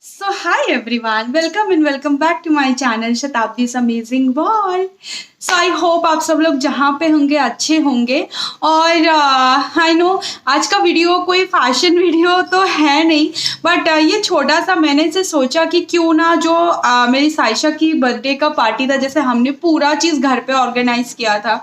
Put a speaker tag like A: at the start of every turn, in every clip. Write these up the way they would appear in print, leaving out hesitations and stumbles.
A: So hi everyone, welcome and welcome back to my channel Shatabdi's amazing world. So I hope आप सब लोग जहाँ पे होंगे अच्छे होंगे। और आई नो आज का वीडियो कोई फैशन वीडियो तो है नहीं, बट ये छोटा सा मैंने से सोचा कि क्यों ना जो मेरी साइशा की बर्थडे का पार्टी था, जैसे हमने पूरा चीज़ घर पे ऑर्गेनाइज किया था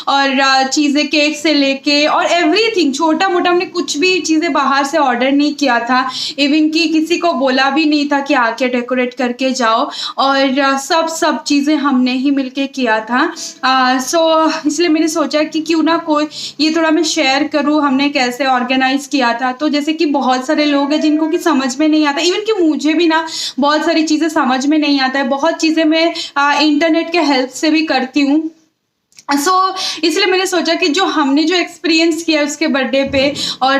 A: और चीज़ें केक से लेके और एवरीथिंग छोटा मोटा, हमने कुछ भी चीज़ें बाहर से ऑर्डर नहीं किया था। इवन कि किसी को बोला भी नहीं था कि आके डेकोरेट करके जाओ, और सब चीज़ें हमने ही मिलके किया था। सो इसलिए मैंने सोचा कि क्यों ना कोई ये थोड़ा मैं शेयर करूँ हमने कैसे ऑर्गेनाइज किया था। तो जैसे कि बहुत सारे लोग हैं जिनको कि समझ में नहीं आता, इवन कि मुझे भी ना बहुत सारी चीज़ें समझ में नहीं आता है। बहुत चीज़ें मैं इंटरनेट के हेल्प से भी करती हूँ। इसलिए मैंने सोचा कि जो हमने जो एक्सपीरियंस किया उसके बर्थडे पे, और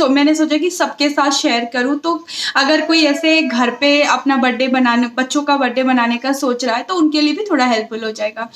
A: मैंने सोचा कि सबके साथ शेयर करूं। तो अगर कोई ऐसे घर पे अपना बर्थडे बनाने, बच्चों का बर्थडे बनाने का सोच रहा है, तो उनके लिए भी थोड़ा हेल्पफुल हो जाएगा।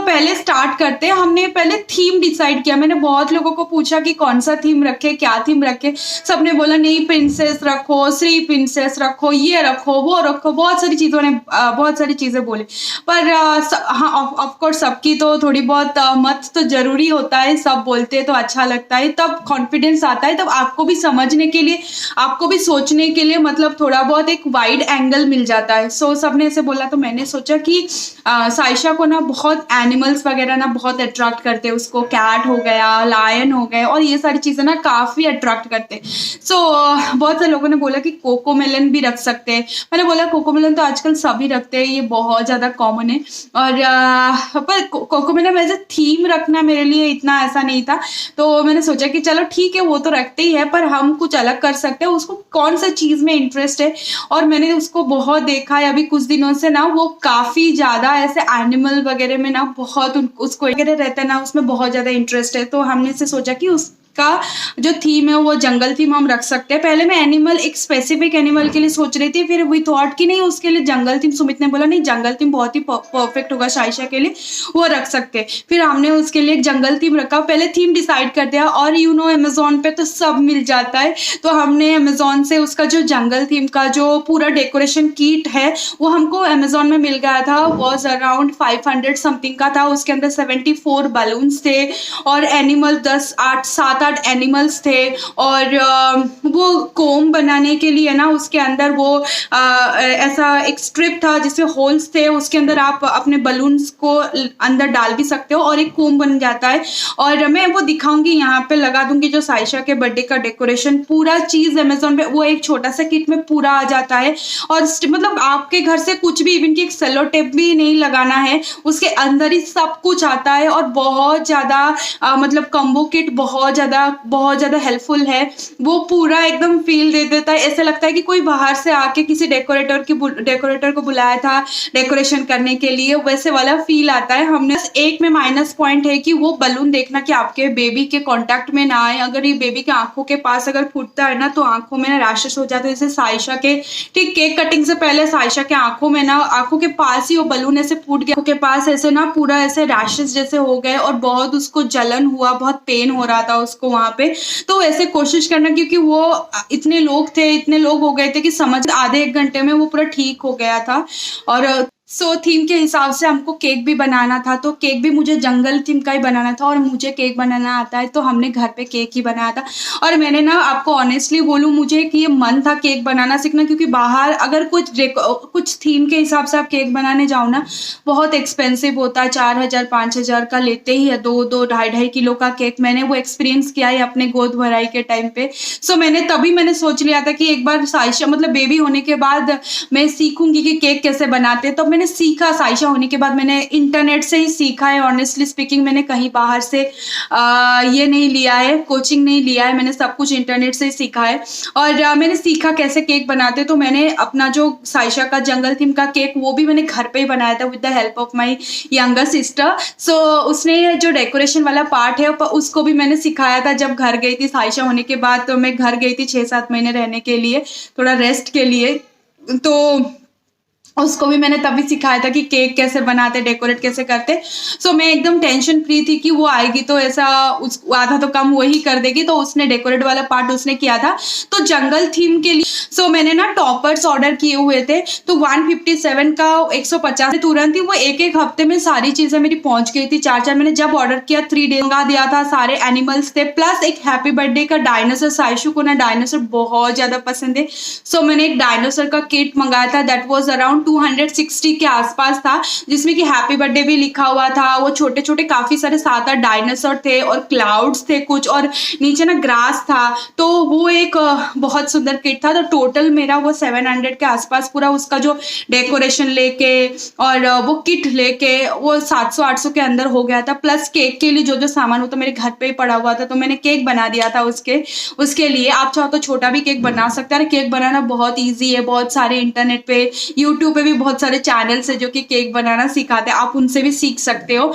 A: पहले स्टार्ट करते हैं। हमने पहले थीम डिसाइड किया। मैंने बहुत लोगों को पूछा कि कौन सा थीम रखे, क्या थीम रखे। सबने बोला नहीं प्रिंसेस रखो, श्री प्रिंसेस रखो, ये रखो, वो रखो। बहुत सारी चीज़ें बोली, पर हाँ ऑफकोर्स सबकी तो थोड़ी बहुत मत तो जरूरी होता है। सब बोलते हैं तो अच्छा लगता है, तब कॉन्फिडेंस आता है, तब आपको भी समझने के लिए, आपको भी सोचने के लिए मतलब थोड़ा बहुत एक वाइड एंगल मिल जाता है। सबने ऐसे बोला, तो मैंने सोचा कि साइशा को ना बहुत एनिमल्स वगैरह ना बहुत अट्रैक्ट करते हैं। उसको कैट हो गया, लायन हो गए, और ये सारी चीज़ें ना काफ़ी अट्रैक्ट करते हैं। बहुत से लोगों ने बोला कि कोकोमेलन भी रख सकते हैं। मैंने बोला कोकोमेलन तो आजकल सभी रखते हैं, ये बहुत ज़्यादा कॉमन है। और पर कोकोमेलन एज ए थीम रखना मेरे लिए इतना ऐसा नहीं था। तो मैंने सोचा कि चलो ठीक है, वो तो रखते ही है, पर हम कुछ अलग कर सकते हैं। उसको कौन सा चीज़ में इंटरेस्ट है, और मैंने उसको बहुत देखा है अभी कुछ दिनों से ना, वो काफ़ी ज़्यादा ऐसे एनिमल वगैरह में ना बहुत उसको वगैरह रहता है ना, उसमें बहुत ज़्यादा इंटरेस्ट है। तो हमने से सोचा कि उसका जो थीम है वो जंगल थीम हम रख सकते हैं। पहले मैं एनिमल, एक स्पेसिफिक एनिमल के लिए सोच रही थी, फिर वी थॉट कि नहीं उसके लिए जंगल थीम। सुमित ने बोला नहीं जंगल थीम बहुत ही परफेक्ट होगा साइशा के लिए, वो रख सकते हैं। फिर हमने उसके लिए एक जंगल थीम रखा। पहले थीम डिसाइड कर दिया, और यू नो अमेजोन पे तो सब मिल जाता है। तो हमने अमेजोन से उसका जो जंगल थीम का जो पूरा डेकोरेशन किट है वो हमको अमेजोन में मिल गया था। वॉज अराउंड 500 समथिंग का था। उसके अंदर 74 बलून्स थे, और एनिमल 7-8 एनिमल्स थे। और वो कोम बनाने के लिए ना उसके अंदर वो ऐसा एक स्ट्रिप था जिसमें होल्स थे, उसके अंदर आप अपने बलून्स को अंदर डाल भी सकते हो और एक कोम बन जाता है। और मैं वो दिखाऊंगी, यहाँ पे लगा दूंगी जो साइशा के बर्थडे का डेकोरेशन। पूरा चीज अमेजोन पे वो एक छोटा सा किट में पूरा आ जाता है। और मतलब आपके घर से कुछ भी, इवन की एक सेलो टेप भी नहीं लगाना है, उसके अंदर ही सब कुछ आता है। और बहुत ज्यादा मतलब कम्बो किट बहुत ज्यादा हेल्पफुल है। वो पूरा एकदम फील दे देता है, ऐसा लगता है कि कोई बाहर से आके किसी डेकोरेटर को बुलाया था डेकोरेशन करने के लिए, वैसे वाला फील आता है। हमने एक में माइनस पॉइंट है कि वो बलून देखना कि आपके बेबी के कांटेक्ट में ना आए। अगर ये बेबी के आंखों के पास अगर फूटता है ना, तो आंखों में ना रैशेस हो जाते हैं। जैसे साइशा के ठीक केक कटिंग से पहले साइशा के आंखों में ना, आंखों के पास ही वो बलून ऐसे फूट गया, आंखों के पास ऐसे ना पूरा ऐसे रैशेस जैसे हो गए, और बहुत उसको जलन हुआ, बहुत पेन हो रहा था उसको वहां पे। तो ऐसे कोशिश करना, क्योंकि वो इतने लोग हो गए थे कि समझ आधे 1 घंटे में वो पूरा ठीक हो गया था। और थीम के हिसाब से हमको केक भी बनाना था, तो केक भी मुझे जंगल थीम का ही बनाना था, और मुझे केक बनाना आता है, तो हमने घर पे केक ही बनाया था। और मैंने ना आपको ऑनेस्टली बोलूं, मुझे कि ये मन था केक बनाना सीखना, क्योंकि बाहर अगर कुछ थीम के हिसाब से आप केक बनाने जाओ ना, बहुत एक्सपेंसिव होता है। 4,000-5,000 का लेते ही है, 2-2 2.5 किलो का केक। मैंने वो एक्सपीरियंस किया है अपने गोद भराई के टाइम पे। मैंने सोच लिया था कि एक बार साइशा मतलब बेबी होने के बाद मैं सीखूंगी कि केक कैसे बनाते। तो मैंने सीखा, साइशा होने के बाद मैंने इंटरनेट से ही सीखा है। ऑनेस्टली स्पीकिंग, मैंने कहीं बाहर से ये नहीं लिया है, कोचिंग नहीं लिया है, मैंने सब कुछ इंटरनेट से ही सीखा है। और मैंने सीखा कैसे केक बनाते। तो मैंने अपना जो साइशा का जंगल थीम का केक, वो भी मैंने घर पे ही बनाया था with the help of my younger sister. उसने जो डेकोरेशन वाला पार्ट है उसको भी मैंने सिखाया था जब घर गई थी साइशा होने के बाद। तो मैं घर गई थी 6-7 महीने रहने के लिए, थोड़ा रेस्ट के लिए। तो उसको भी मैंने तभी सिखाया था कि केक कैसे बनाते, डेकोरेट कैसे करते। सो मैं एकदम टेंशन फ्री थी कि वो आएगी तो ऐसा उस आधा तो काम वही कर देगी, तो उसने डेकोरेट वाला पार्ट उसने किया था। तो जंगल थीम के लिए मैंने ना टॉपर्स ऑर्डर किए हुए थे, तो 157 का 150 तुरंत ही वो एक एक हफ्ते में सारी चीजें मेरी पहुंच गई थी। चार मैंने जब ऑर्डर किया 3 डे मंगा दिया था। सारे एनिमल्स थे प्लस एक हैप्पी बर्थडे का डायनासोर। साइशु को ना डायनासोर बहुत ज्यादा पसंद है, मैंने एक डायनासोर का किट मंगाया था। दैट वाज अराउंड 260 के आसपास था, जिसमें कि हैप्पी बर्थडे भी लिखा हुआ था। वो छोटे छोटे काफी सारे 7-8 डायनासोर थे और क्लाउड्स थे कुछ, और नीचे ना ग्रास था। तो वो एक बहुत सुंदर किट था। तो टोटल मेरा वो 700 के आसपास पूरा उसका जो डेकोरेशन लेके और वो किट लेके वो 700-800 के अंदर हो गया था। प्लस केक के लिए जो जो सामान होता मेरे घर पे ही पड़ा हुआ था, तो मैंने केक बना दिया था उसके लिए। आप चाहो तो छोटा भी केक बना सकते हैं। केक बनाना बहुत ईजी है, बहुत सारे इंटरनेट पे यूट्यूब पे भी बहुत सारे चैनल्स है जो कि केक बनाना सिखाते हैं, आप उनसे भी सीख सकते हो।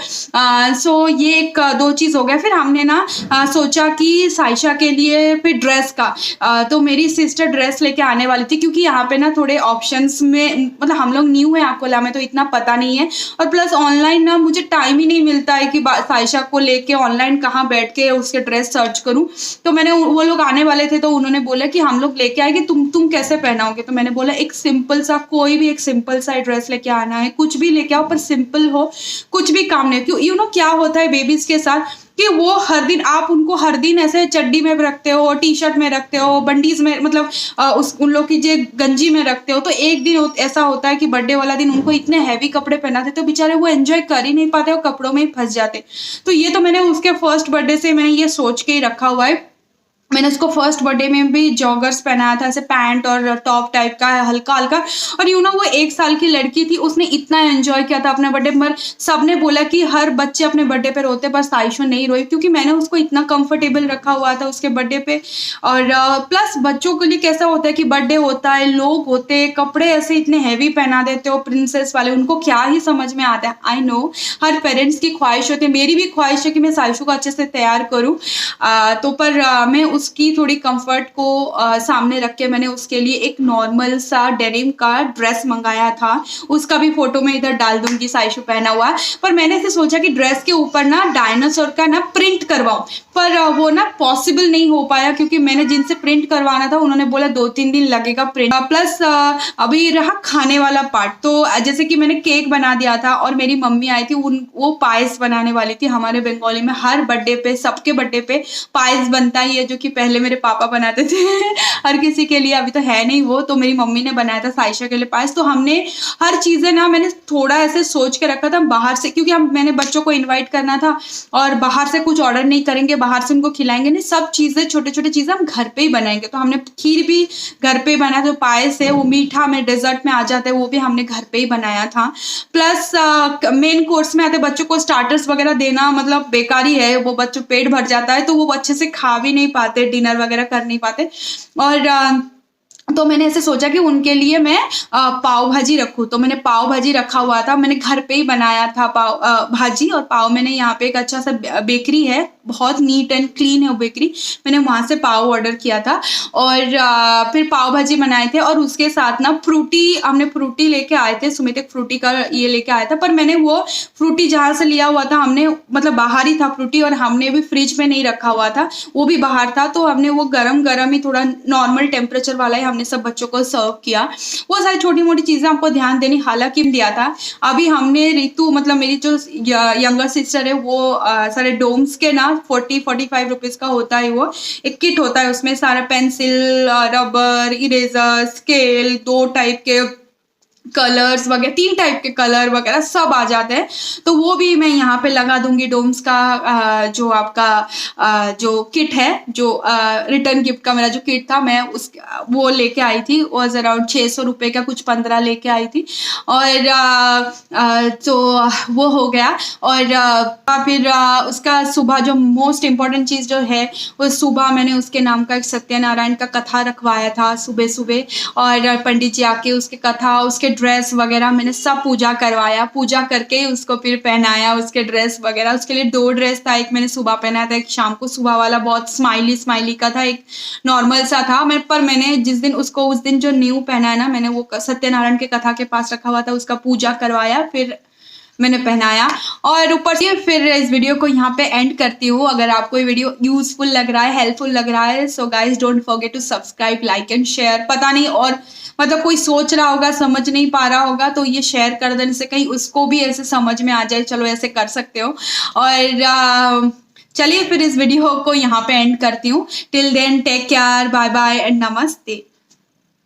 A: ये एक 2 चीज हो गया। फिर हमने ना सोचा कि साइशा के लिए फिर ड्रेस का, तो मेरी सिस्टर ड्रेस लेके आने वाली थी, क्योंकि यहाँ पे ना थोड़े ऑप्शंस में मतलब हम लोग न्यू है अकोला में, तो इतना पता नहीं है। और प्लस ऑनलाइन ना मुझे टाइम ही नहीं मिलता है कि साइशा को लेके ऑनलाइन कहाँ बैठ के उसके ड्रेस सर्च करूँ। तो मैंने, वो लोग आने वाले थे तो उन्होंने बोला कि हम लोग लेके आएंगे, तुम कैसे पहनाओगे। तो मैंने बोला एक सिंपल सा, कोई भी एक सिंपल सा ड्रेस लेके आना है, कुछ भी लेके आओ पर सिंपल हो, कुछ भी काम नहीं। क्यों क्या होता है बेबीज के साथ कि वो हर दिन, आप उनको हर दिन ऐसे चड्डी में रखते हो, टी शर्ट में रखते हो, बंडीज में, मतलब उन लोग की जो गंजी में रखते हो। तो एक दिन ऐसा होता है कि बर्थडे वाला दिन उनको इतने हैवी कपड़े पहनाते तो बेचारे वो एंजॉय कर ही नहीं पाते, वो कपड़ों में ही फंस जाते। तो ये तो मैंने उसके फर्स्ट बर्थडे से मैंने ये सोच के ही रखा हुआ है। मैंने उसको फर्स्ट बर्थडे में भी जॉगर्स पहनाया था, ऐसे पैंट और टॉप टाइप का हल्का हल्का। और वो 1 साल की लड़की थी, उसने इतना एंजॉय किया था अपना बर्थडे। पर सबने बोला कि हर बच्चे अपने बर्थडे पे रोते, पर साइशो नहीं रोई, क्योंकि मैंने उसको इतना कंफर्टेबल रखा हुआ था उसके बर्थडे पे। और प्लस बच्चों के लिए कैसा होता है कि बर्थडे होता है, लोग होते हैं, कपड़े ऐसे इतने हैवी पहना देते हो प्रिंसेस वाले, उनको क्या ही समझ में आता है। आई नो हर पेरेंट्स की ख्वाहिश होती है, मेरी भी ख्वाहिश है कि मैं साइशो को अच्छे से तैयार करूँ। तो पर मैं उसकी थोड़ी कंफर्ट को सामने रख के मैंने उसके लिए एक नॉर्मल सा डेनिम का ड्रेस मंगाया था। उसका भी फोटो मैं इधर डाल दूंगी, साइशु पहना हुआ। पर मैंने ऐसे सोचा कि ड्रेस के ऊपर ना डायनासोर का ना प्रिंट करवाऊं, पर वो ना पॉसिबल नहीं हो पाया, क्योंकि मैंने जिनसे प्रिंट करवाना था उन्होंने बोला 2-3 दिन लगेगा प्रिंट। प्लस अभी रहा खाने वाला पार्ट। तो जैसे कि मैंने केक बना दिया था और मेरी मम्मी आई थी, वो पायस बनाने वाली थी। हमारे बंगाली में हर बर्थडे पे, सबके बर्थडे पे पायस बनता ही है, जो कि पहले मेरे पापा बनाते थे हर किसी के लिए, अभी तो है नहीं वो। तो मेरी मम्मी ने बनाया था साइशा के लिए पायस। तो हमने हर चीजें ना, मैंने थोड़ा ऐसे सोच के रखा था बाहर से, क्योंकि मैंने बच्चों को इनवाइट करना था और बाहर से कुछ ऑर्डर नहीं करेंगे, बाहर से उनको खिलाएंगे नहीं, सब चीजें छोटे छोटे चीजें हम घर पे ही बनाएंगे। तो हमने खीर भी घर पे ही बनाया, जो पायस है वो मीठा में डेजर्ट में आ जाता है, वो भी हमने घर पे ही बनाया था। प्लस मेन कोर्स में आते बच्चों को स्टार्टर्स वगैरह देना मतलब बेकारी है, वो बच्चों पेट भर जाता है तो वो अच्छे से खा भी नहीं पाते, डिनर वगैरह कर नहीं पाते। और तो मैंने ऐसे सोचा कि उनके लिए मैं पाव भाजी रखूँ। तो मैंने पाव भाजी रखा हुआ था, मैंने घर पे ही बनाया था पाव भाजी और पाव। मैंने यहाँ पे एक अच्छा सा बेकरी है, बहुत नीट एंड क्लीन है वो बेकरी, मैंने वहाँ से पाव ऑर्डर किया था और फिर पाव भाजी बनाए थे। और उसके साथ ना हमने फ्रूटी लेके आए थे, सुमित एक फ्रूटी का ये लेके आया था, पर मैंने वो फ्रूटी जहाँ से लिया हुआ था हमने मतलब बाहर ही था फ्रूटी, और हमने भी फ्रिज में नहीं रखा हुआ था, वो भी बाहर था। तो हमने वो गरम गरम ही थोड़ा नॉर्मल टेम्परेचर वाला ही हमने सब बच्चों को सर्व किया। वो सारी छोटी मोटी चीजें आपको ध्यान देनी, हालांकि दिया था। अभी हमने रितु मतलब मेरी जो यंगर सिस्टर है वो सारे डोम्स के ना 40-45 रुपीज का होता है, वो एक किट होता है, उसमें सारा pencil, rubber, eraser, scale, 2 type के कलर्स वगैरह, 3 टाइप के कलर वगैरह सब आ जाते हैं। तो वो भी मैं यहाँ पे लगा दूंगी। डोम्स का जो आपका जो किट है, जो रिटर्न गिफ्ट का मेरा जो किट था, मैं वो लेके आई थी, वॉज अराउंड 600 रुपये का, कुछ 15 लेके आई थी। और तो वो हो गया। और फिर उसका सुबह जो मोस्ट इम्पॉर्टेंट चीज़ जो है, वो सुबह मैंने उसके नाम का एक सत्यनारायण का कथा रखवाया था सुबह सुबह, और पंडित जी आके उसके कथा, उसके ड्रेस वगैरह मैंने सब पूजा करवाया, पूजा करके उसको फिर पहनाया उसके ड्रेस वगैरह। उसके लिए 2 ड्रेस था, एक मैंने सुबह पहनाया था, एक शाम को। सुबह वाला बहुत स्माइली स्माइली का था, एक नॉर्मल सा था। पर मैंने जिस दिन उसको, उस दिन जो न्यू पहना है ना, मैंने वो सत्यनारायण के कथा के पास रखा हुआ था, उसका पूजा करवाया, फिर मैंने पहनाया। और ऊपर से फिर इस वीडियो को यहाँ पे एंड करती हूँ। अगर आपको ये वीडियो यूजफुल लग रहा है, हेल्पफुल लग रहा है, so guys don't forget to subscribe, like and share. पता नहीं, और मतलब कोई सोच रहा होगा, समझ नहीं पा रहा होगा, तो ये शेयर कर देने से कहीं उसको भी ऐसे समझ में आ जाए, चलो ऐसे कर सकते हो। और चलिए फिर इस वीडियो को यहाँ पे एंड करती हूँ। Till then take care, bye bye and नमस्ते।